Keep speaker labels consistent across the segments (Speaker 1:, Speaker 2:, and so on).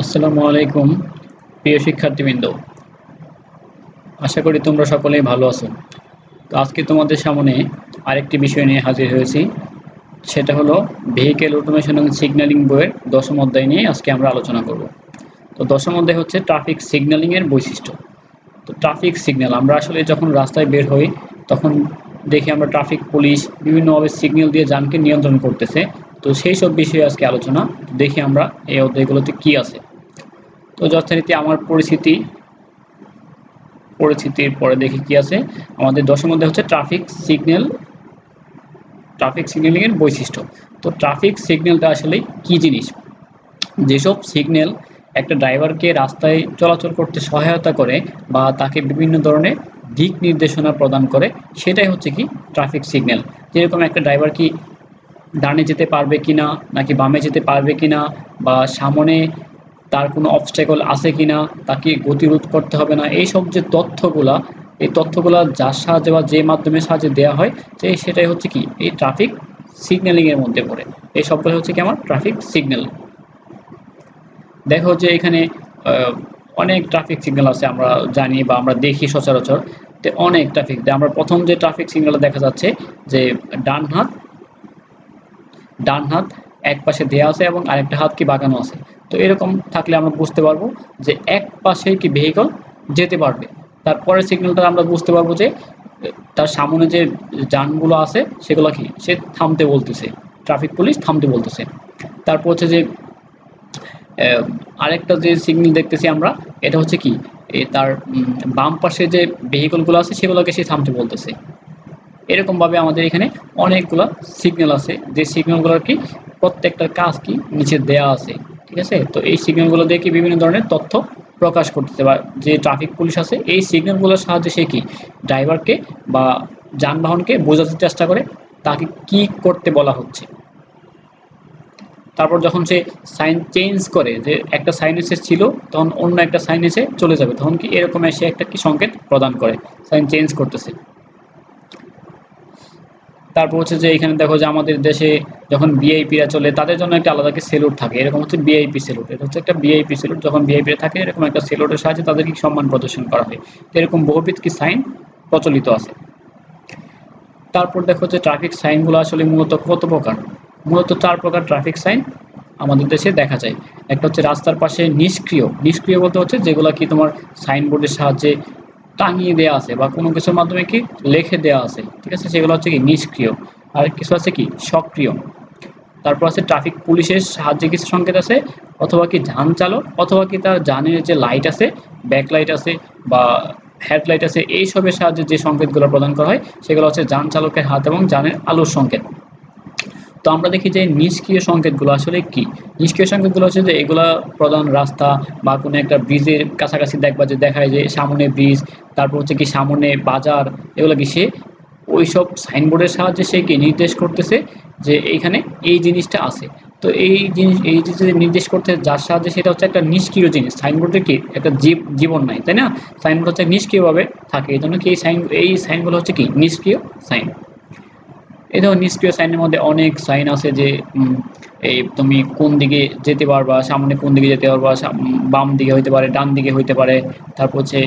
Speaker 1: আসসালামু আলাইকুম প্রিয় শিক্ষার্থীবৃন্দ। আশা করি তোমরা সকলেই ভালো আছো। তো আজকে তোমাদের সামনে আরেকটি বিষয় নিয়ে হাজির হয়েছি। সেটা হলো ভেহিকেল অটোমেশন এবং সিগন্যালিং বইয়ের ১০ম অধ্যায় নিয়ে আজকে আমরা আলোচনা করব। তো ১০ম অধ্যায় হচ্ছে ট্রাফিক সিগন্যালিং এর বৈশিষ্ট্য। তো ট্রাফিক সিগন্যাল আমরা আসলে যখন রাস্তায় বের হই তখন দেখি আমরা ট্রাফিক পুলিশ বিভিন্নভাবে সিগন্যাল দিয়ে যানকে নিয়ন্ত্রণ করতেছে। তো সেই সব বিষয়ে আজকে আলোচনা। দেখি আমরা এই অধ্যায়গুলোতে কি আছে। তো যথারীতি আমার পরিচিতির পরে দেখি কি আছে। আমাদের ১০ মধ্যে হচ্ছে ট্রাফিক সিগন্যালিং এর বৈশিষ্ট্য। তো ট্রাফিক সিগন্যালটা আসলে কি জিনিস? যেসব সিগন্যাল একটা ড্রাইভারকে রাস্তায় চলাচল করতে সহায়তা করে বা তাকে বিভিন্ন ধরনের দিক নির্দেশনা প্রদান করে, সেটাই হচ্ছে কি ট্রাফিক সিগন্যাল। যেরকম একটা ড্রাইভার কি ডানে যেতে পারবে কিনা, নাকি বামে যেতে পারবে কিনা, বা সামনে তার কোনো অবস্ট্যাকল আছে কিনা, তাকে গতিরোধ করতে হবে না, এইসব যে তথ্যগুলা, এই তথ্যগুলা যার সাহায্যে বা যে মাধ্যমের সাহায্যে দেওয়া হয়, যে সেটাই হচ্ছে কি এই ট্রাফিক সিগন্যালিং এর মধ্যে পড়ে। এই সবগুলো হচ্ছে কি আমার ট্রাফিক সিগন্যাল। দেখো যে এখানে আহ, অনেক ট্রাফিক সিগন্যাল আছে, আমরা জানি বা আমরা দেখি সচরাচর। তো অনেক ট্রাফিক, আমরা প্রথম যে ট্রাফিক সিগন্যাল দেখা যাচ্ছে যে ডান হাত ডান হাত এক পাশে দেয়া আছে এবং আরেকটা হাত কি বাঁকানো আছে। তো এরকম থাকলে আমরা বুঝতে পারবো যে এক পাশে কি ভেহিকল যেতে পারবে। তারপরের সিগন্যালটা আমরা বুঝতে পারবো যে তার সামনে যে যানগুলো আছে সেগুলো কি সে থামতে বলতেছে, ট্রাফিক পুলিশ থামতে বলতেছে। তারপর হচ্ছে যে আহ, আরেকটা যে সিগন্যাল দেখতেছি আমরা, এটা হচ্ছে কি তার বাম পাশে যে ভেহিকলগুলো আছে সেগুলোকে সে থামতে বলতেছে। এরকমভাবে আমাদের এখানে অনেকগুলো সিগন্যাল আছে, যে সিগন্যালগুলোর কি প্রত্যেকটার কাজ কি নিচে দেয়া আছে। ঠিক আছে, তো এই সিগন্যালগুলো দিয়ে কি বিভিন্ন ধরনের তথ্য প্রকাশ করতেছে, বা যে ট্রাফিক পুলিশ আছে এই সিগন্যালগুলোর সাহায্যে সে কি ড্রাইভারকে বা যানবাহনকে বোঝাতে চেষ্টা করে তাকে কি করতে বলা হচ্ছে। তারপর যখন সে সাইন চেঞ্জ করে, যে একটা সাইন এসে ছিল তখন অন্য একটা সাইন এসে চলে যাবে, তখন কি এরকম এসে একটা কি সংকেত প্রদান করে, সাইন চেঞ্জ করতেছে। তারপর হচ্ছে যে এখানে দেখো যে আমাদের দেশে যখন ভিআইপিরা চলে তাদের জন্য একটা আলাদা কি সেলুট থাকে, এরকম হচ্ছে ভিআইপি সেলুট। এটা হচ্ছে একটা ভিআইপি সেলুট, যখন ভিআইপিরা থাকে এরকম একটা সেলুটের সাহায্যে তাদেরকে সম্মান প্রদর্শন করা হয়। তো এরকম বহুবিধ কি সাইন প্রচলিত আছে। তারপর দেখো যে ট্রাফিক সাইনগুলো আসলে মূলত কত প্রকার। মূলত ৪ প্রকার ট্রাফিক সাইন আমাদের দেশে দেখা যায়। একটা হচ্ছে রাস্তার পাশে নিষ্ক্রিয়। নিষ্ক্রিয় বলতে হচ্ছে যেগুলো কি তোমার সাইনবোর্ডের সাহায্যে টাঙিয়ে দেওয়া আছে বা কোনো কিছুর মাধ্যমে কি লিখে দেওয়া আছে, ঠিক আছে, সেগুলো হচ্ছে কি নিষ্ক্রিয়। আর কিছু আছে কি সক্রিয়। তারপর আছে ট্রাফিক পুলিশের সাহায্যে কিছু সংকেত আছে, অথবা কি যান চালক অথবা কি তার যানের যে লাইট আছে, ব্যাকলাইট আছে বা হেডলাইট আছে, এইসবের সাহায্যে যে সংকেতগুলো প্রদান করা হয় সেগুলো হচ্ছে যান চালকের হাত এবং যানের আলোর সংকেত। তো আমরা দেখি যে নিষ্ক্রিয় সংকেতগুলো আসলে কি। নিষ্ক্রিয় সংকেতগুলো হচ্ছে যে এগুলা প্রধান রাস্তা বা কোনো একটা ব্রিজের কাছাকাছি দেখবা যে দেখায় যে সামনে ব্রিজ, তারপর হচ্ছে কি সামনে বাজার, এগুলো কি সে ওইসব সাইনবোর্ডের সাহায্যে সে কি নির্দেশ করতেছে যে এইখানে এই জিনিসটা আছে। তো এই যে নির্দেশ করতে যার সাহায্যে, সেটা হচ্ছে একটা নিষ্ক্রিয় জিনিস। সাইনবোর্ডের কি একটা জীবন নাই, তাই না? সাইনবোর্ড হচ্ছে নিষ্ক্রিয়ভাবে থাকে, এই জন্য কি এই সাইনগুলো হচ্ছে কি নিষ্ক্রিয় সাইন। এই ধরো নিষ্ক্রিয় সাইনের মধ্যে অনেক সাইন আছে, যে এই তুমি কোন দিকে যেতে পারবা, সামনে কোন দিকে যেতে পারবা, বাম দিকে হইতে পারে, ডান দিকে হইতে পারে। তারপর হচ্ছে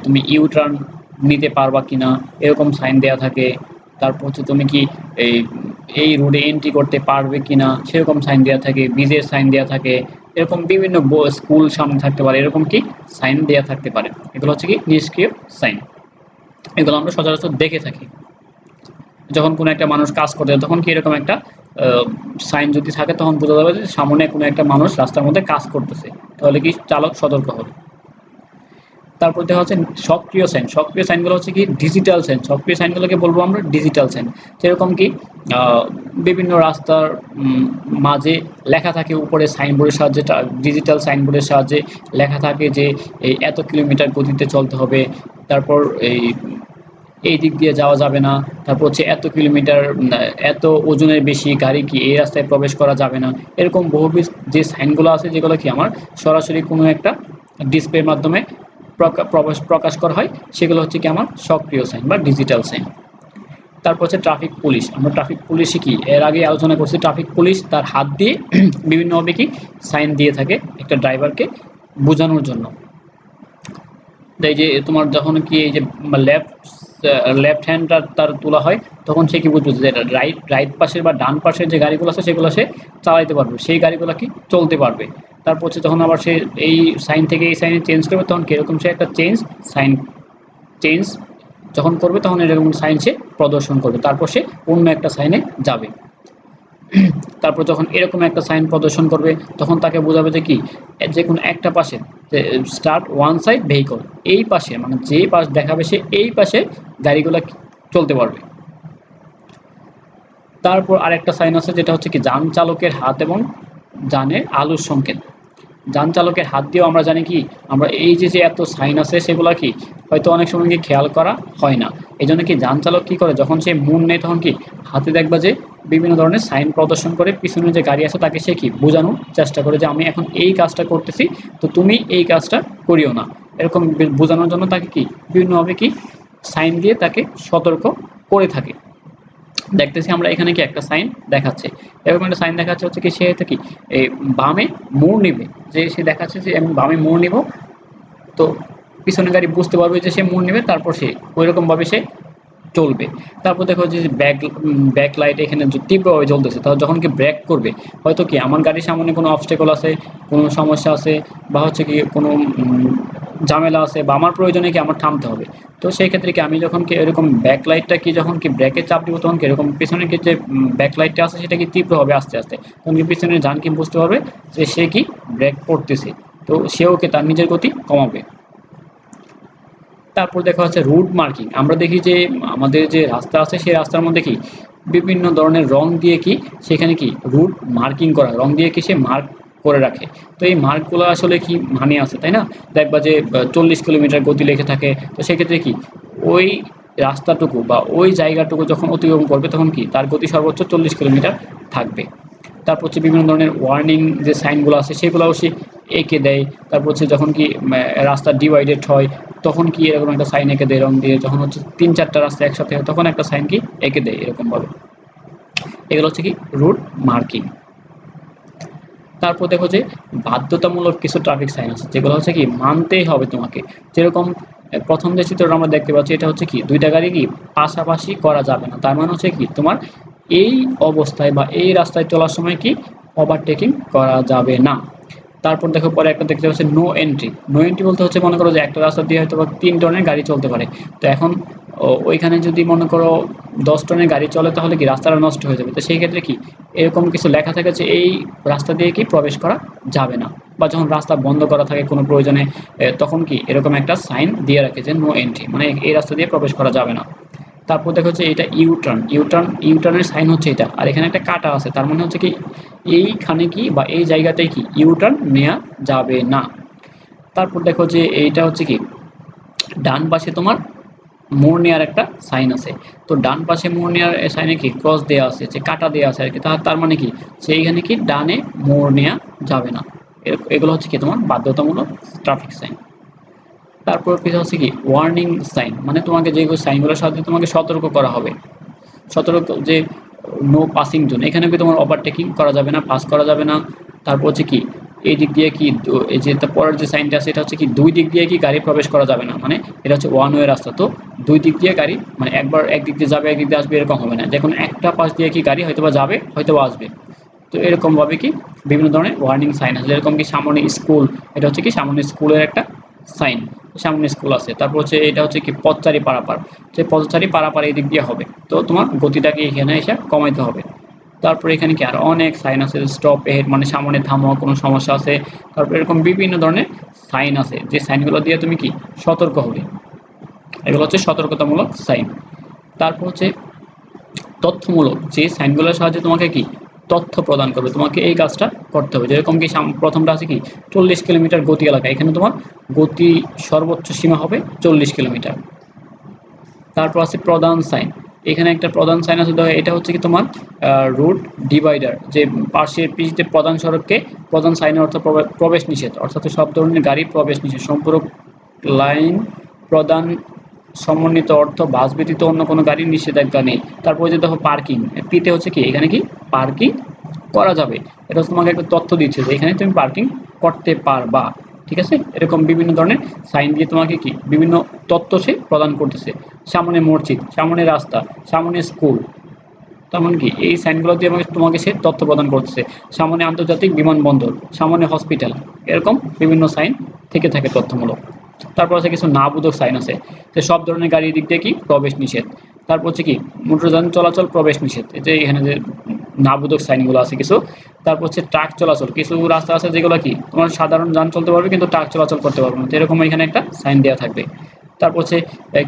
Speaker 1: তুমি ইউ টার্ন নিতে পারবা কিনা, এরকম সাইন দেওয়া থাকে। তারপর হচ্ছে তুমি কি এই এই রোডে এন্ট্রি করতে পারবে কিনা, সেরকম সাইন দেওয়া থাকে। ব্রিজের সাইন দেওয়া থাকে, এরকম বিভিন্ন স্কুল সামনে থাকতে পারে, এরকম কি সাইন দেওয়া থাকতে পারে। এগুলো হচ্ছে কি নিষ্ক্রিয় সাইন। এগুলো আমরা সচরাচর দেখে থাকি যখন কোনো একটা মানুষ কাজ করতে যায়, তখন কি এরকম একটা সাইন যদি থাকে তখন বোঝা যাবে যে সামনে কোনো একটা মানুষ রাস্তার মধ্যে কাজ করতেছে, তাহলে কি চালক সতর্ক হবে। তারপর দেখা হচ্ছে সক্রিয় সাইন। সক্রিয় সাইনগুলো হচ্ছে কি ডিজিটাল সাইন। সক্রিয় সাইনগুলোকে বলবো আমরা ডিজিটাল সাইন। যেরকম কি বিভিন্ন রাস্তার মাঝে লেখা থাকে উপরে সাইনবোর্ডের সাহায্যে, ডিজিটাল সাইনবোর্ডের সাহায্যে লেখা থাকে যে এই এত কিলোমিটার গতিতে চলতে হবে। তারপর এই দিক দিয়ে যাওয়া যাবে না। তারপর হচ্ছে এত কিলোমিটার এত ওজনের বেশি গাড়ি কি এই রাস্তায় প্রবেশ করা যাবে না। এরকম বহুবিধ যে সাইনগুলো আছে যেগুলো কি আমার সরাসরি কোনো একটা ডিসপ্লের মাধ্যমে প্রকাশ করা হয়, সেগুলো হচ্ছে কি আমার সক্রিয় সাইন বা ডিজিটাল সাইন। তারপর হচ্ছে ট্রাফিক পুলিশ। আমরা ট্রাফিক পুলিশে কি এর আগে আলোচনা করছি, ট্রাফিক পুলিশ তার হাত দিয়ে বিভিন্নভাবে কি সাইন দিয়ে থাকে একটা ড্রাইভারকে বোঝানোর জন্য। এই যে তোমার যখন কি এই যে লেফট লেফট হ্যান্ডটা তার তোলা হয়, তখন সে কি বুঝবে যে রাইট রাইট পাশের বা ডান পাশের যে গাড়িগুলো আছে সেগুলো সে চালাইতে পারবে, সেই গাড়িগুলো কি চলতে পারবে। তারপর হচ্ছে যখন আবার সে এই সাইন থেকে এই সাইনে চেঞ্জ করবে, তখন কীরকম সে একটা সাইন চেঞ্জ যখন করবে তখন এরকম সাইন সে প্রদর্শন করবে, তারপর সে অন্য একটা সাইনে যাবে। তারপর যখন এরকম একটা সাইন প্রদর্শন করবে তখন তাকে বোঝাবে যে কি যে কোনো একটা পাশে যে স্টার্ট ওয়ান সাইড ভেহিকল, এই পাশে মানে যেই পাশ দেখাবে সে এই পাশে গাড়িগুলো চলতে পারবে। তারপর আরেকটা সাইন আছে যেটা হচ্ছে কি যান চালকের হাত এবং যানের আলোর সংকেত। যান চালকের হাত দিয়েও আমরা জানি কি আমরা এই যে যে এত সাইন আছে সেগুলো কি হয়তো অনেক সময় কি খেয়াল করা হয় না। এই জন্য কি যান চালক কী করে, যখন সে মুন নেয় তখন কি হাতে দেখবা যে বিভিন্ন ধরনের সাইন প্রদর্শন করে পিছনে যে গাড়ি আছে তাকে সে কি বোঝানোর চেষ্টা করে যে আমি এখন এই কাজটা করতেছি, তো তুমি এই কাজটা করিও না। এরকম বোঝানোর জন্য তাকে কি বিভিন্নভাবে কি সাইন দিয়ে তাকে সতর্ক করে থাকে। দেখতেছি আমরা এখানে কি একটা সাইন দেখাচ্ছে, এরকম একটা সাইন দেখাচ্ছে হচ্ছে কি সে হয়তো কি এই বামে মোড় নিবে, যে সে দেখাচ্ছে যে আমি বামে মোড় নিব, তো পিছনের গাড়ি বুঝতে পারবে যে সে মোড় নেবে, তারপর সে ওইরকমভাবে সে চলবে। তারপর দেখো যে ব্যাক লাইট এখানে তীব্রভাবে জ্বলতেছে, তাহলে যখন কি ব্রেক করবে হয়তো কি আমার গাড়ির সামনে কোনো অবস্টেকল আছে, কোনো সমস্যা আছে, বা হচ্ছে কি কোনো ঝামেলা আছে, বা আমার প্রয়োজনে কি আমার থামতে হবে। তো সেই ক্ষেত্রে কি আমি যখন কি এরকম ব্যাক লাইটটা কি যখন কি ব্রেকে চাপ দিব তখন কি এরকম পিছনের কি যে ব্যাক লাইটটা আছে সেটা কি তীব্র হবে আস্তে আস্তে, তখন কি পিছনের যান কি বুঝতে পারবে যে সে কি ব্রেক করতেছে, তো সেও কি তার নিজের গতি কমাবে। তারপর দেখা হচ্ছে রুট মার্কিং। আমরা দেখি যে আমাদের যে রাস্তা আছে সেই রাস্তার মধ্যে কি বিভিন্ন ধরনের রং দিয়ে কি সেখানে কি রুট মার্কিং করা, রং দিয়ে কি সে মার্ক করে রাখে। তো এই মার্কগুলো আসলে কি মানে আছে তাই না, দেখবা যে 40 কিলোমিটার গতি লেখে থাকে, তো সেক্ষেত্রে কি ওই রাস্তাটুকু বা ওই জায়গাটুকু যখন অতিক্রম করবে তখন কি তার গতি সর্বোচ্চ 40 কিলোমিটার থাকবে। তারপর হচ্ছে বিভিন্ন ধরনের ওয়ার্নিং যে সাইনগুলো আছে সেগুলোও সে এঁকে দেয়। তারপর হচ্ছে যখন কি রাস্তা ডিভাইডেড হয় তখন কি এরকম একটা সাইন এঁকে দেয় রং দিয়ে, যখন হচ্ছে 3-4টা রাস্তা একসাথে হয় তখন একটা সাইন কি এঁকে দেয় এরকমভাবে। এগুলো হচ্ছে কি রুট মার্কিং। তারপর দেখো যে বাধ্যতামূলক কিছু ট্রাফিক সাইন আছে যেগুলো হচ্ছে কি মানতেই হবে তোমাকে। যেরকম প্রথম যে চিত্রটা আমরা দেখতে পাচ্ছি এটা হচ্ছে কি দুইটা গাড়ি কি পাশাপাশি করা যাবে না, তার মানে হচ্ছে কি তোমার এই অবস্থায় বা এই রাস্তায় চলার সময় কি ওভারটেকিং করা যাবে না। তারপর দেখো পরে একটা দেখতে পাচ্ছি নো এন্ট্রি। নো এন্ট্রি বলতে হচ্ছে মনে করো যে একটা রাস্তা দিয়ে হয়তো বা 3 টনের গাড়ি চলতে পারে, তো এখন ওইখানে যদি মনে করো 10 টনের গাড়ি চলে তাহলে কি রাস্তাটা নষ্ট হয়ে যাবে, তো সেই ক্ষেত্রে কি এরকম কিছু লেখা থাকে যে এই রাস্তা দিয়ে কি প্রবেশ করা যাবে না। বা যখন রাস্তা বন্ধ করা থাকে কোনো প্রয়োজনে তখন কি এরকম একটা সাইন দিয়ে রাখে যে নো এন্ট্রি, মানে এই রাস্তা দিয়ে প্রবেশ করা যাবে না। তারপর দেখো হচ্ছে এটা ইউটার্নের সাইন হচ্ছে এটা, আর এখানে একটা কাটা আছে, তার মানে হচ্ছে কি এইখানে কি বা এই জায়গাটায় কি ইউটার্ন নেওয়া যাবে না। তারপর দেখো যে এইটা হচ্ছে কি ডান পাশে তোমার মোড় নেওয়ার একটা সাইন আছে, তো ডান পাশে মোড় নেওয়ার সাইনে কি ক্রস দেওয়া আছে, যে কাটা দেওয়া আছে আর কি, তার মানে কি সেইখানে কি ডানে মোড় নেওয়া যাবে না। এগুলো হচ্ছে কি তোমার বাধ্যতামূলক ট্রাফিক সাইন। তারপর কিছু হচ্ছে কি ওয়ার্নিং সাইন, মানে তোমাকে যেগুলো সাইনগুলোর সাথে তোমাকে সতর্ক করা হবে, সতর্ক যে নো পাসিং জোন, এখানে কি তোমার ওভারটেকিং করা যাবে না, পাস করা যাবে না। তারপর হচ্ছে কি এই দিক দিয়ে কি এই যে পরের যে সাইনটা আছে এটা হচ্ছে কি দুই দিক দিয়ে কি গাড়ি প্রবেশ করা যাবে না, মানে এটা হচ্ছে ওয়ান ওয়ে রাস্তা, তো দুই দিক দিয়ে গাড়ি মানে একবার একদিক দিয়ে যাবে একদিক দিয়ে আসবে এরকম হবে না, যখন একটা পাশ দিয়ে কি গাড়ি হয়তো বা যাবে হয়তো বা আসবে। তো এরকমভাবে কি বিভিন্ন ধরনের ওয়ার্নিং সাইন আছে, যেরকম কি সামনে স্কুল, এটা হচ্ছে কি সামনে স্কুলের একটা সাইন, সামনে স্কুল আছে। তারপর হচ্ছে এটা হচ্ছে কি পথচারী পারাপার, যে পথচারী পারাপার এই দিক দিয়ে হবে, তো তোমার গতিটাকে এখানে এসে কমাইতে হবে। তারপর এখানে কি আর অনেক সাইন আছে, স্টপ এহেড মানে সামনে থামো কোনো সমস্যা আছে। তারপর এরকম বিভিন্ন ধরনের সাইন আছে যে সাইনগুলো দিয়ে তুমি কি সতর্ক হবে, এগুলো হচ্ছে সতর্কতামূলক সাইন। তারপর হচ্ছে তথ্যমূলক, যে সাইনগুলোর সাহায্যে তোমাকে কি তথ্য প্রদান করবে, তোমাকে এই কাজটা করতে হবে। যেরকম কি প্রথমটা আছে কি 40 কিলোমিটার গতি এলাকা, এখানে তোমার গতি সর্বোচ্চ সীমা হবে 40 কিলোমিটার। তারপর আছে প্রধান সাইন, এখানে একটা প্রধান সাইন আছে, এটা হচ্ছে কি তোমার রুট ডিভাইডার, যে পাশের পিছতে প্রধান সড়ককে প্রধান সাইনের অর্থ প্রবেশ নিষেধ, অর্থাৎ সব ধরনের গাড়ি প্রবেশ নিষেধ, সম্পূরক লাইন প্রধান সমন্বিত অর্থ বাস ব্যতীত অন্য কোনো গাড়ির নিষেধাজ্ঞা নেই। তারপরে যে দেখো পার্কিং, পিতে হচ্ছে কি এখানে কি পার্কিং করা যাবে। এটা হচ্ছে তোমাকে একটা তথ্য দিচ্ছে যে এখানে তুমি পার্কিং করতে পারবা। ঠিক আছে, এরকম বিভিন্ন ধরনের সাইন দিয়ে তোমাকে কি বিভিন্ন তথ্য সে প্রদান করতেছে। সামনে মসজিদ, সামনে রাস্তা, সামনে স্কুল, তেমন কি এই সাইনগুলো দিয়ে আমাকে তোমাকে সে তথ্য প্রদান করতেছে। সামনে আন্তর্জাতিক বিমানবন্দর, সামনে হসপিটাল, এরকম বিভিন্ন সাইন থেকে থাকে তথ্যমূলক। তারপর আছে কিছু না বোধক সাইন আছে, যে সব ধরনের গাড়ির দিক দিয়ে কি প্রবেশ নিষেধ। তারপর হচ্ছে কি মোটরযান চলাচল প্রবেশ নিষেধ, এই যে এখানে যে না বোধক সাইনগুলো আছে কিছু। তারপর হচ্ছে ট্রাক চলাচল, কিছু রাস্তা আছে যেগুলো কি তোমার সাধারণ যান চলতে পারবে কিন্তু ট্রাক চলাচল করতে পারবে না, তো এরকম এখানে একটা সাইন দেওয়া থাকবে। তারপর হচ্ছে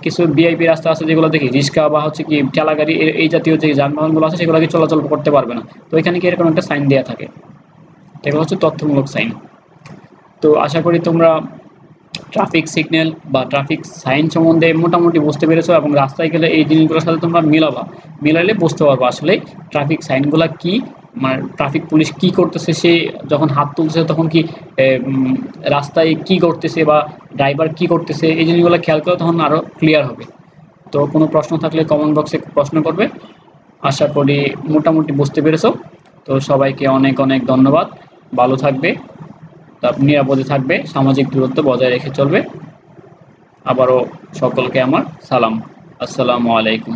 Speaker 1: কিছু ভিআইপি রাস্তা আছে যেগুলো দেখি রিক্সা বা হচ্ছে কি ঠেলা গাড়ি এই জাতীয় যে যানবাহনগুলো আছে সেগুলো কি চলাচল করতে পারবে না, তো এখানে কি এরকম একটা সাইন দেওয়া থাকে। তো এগুলো হচ্ছে তথ্যমূলক সাইন। তো আশা করি তোমরা ট্রাফিক সিগন্যাল বা ট্রাফিক সাইন সম্বন্ধে মোটামুটি বুঝতে পেরেছো, এবং রাস্তায় গেলে এই জিনিসগুলোর সাথে তোমরা মিলালে বুঝতে পারবো আসলে ট্রাফিক সাইনগুলো কি, মানে ট্রাফিক পুলিশ কি করতেছে, সে যখন হাত তুলছে তখন কি রাস্তায় কি করতেছে বা ড্রাইভার কি করতেছে, এই জিনিসগুলো খেয়াল করে তখন আরও ক্লিয়ার হবে। তো কোনো প্রশ্ন থাকলে কমেন্ট বক্সে প্রশ্ন করবে। আশা করি মোটামুটি বুঝতে পেরেছো। তো সবাইকে অনেক অনেক ধন্যবাদ। ভালো থাকবে, নিরাপদে থাকবে, সামাজিক দূরত্ব বজায় রেখে চলবে। আবারও সকলকে আমার সালাম। আসসালামু আলাইকুম।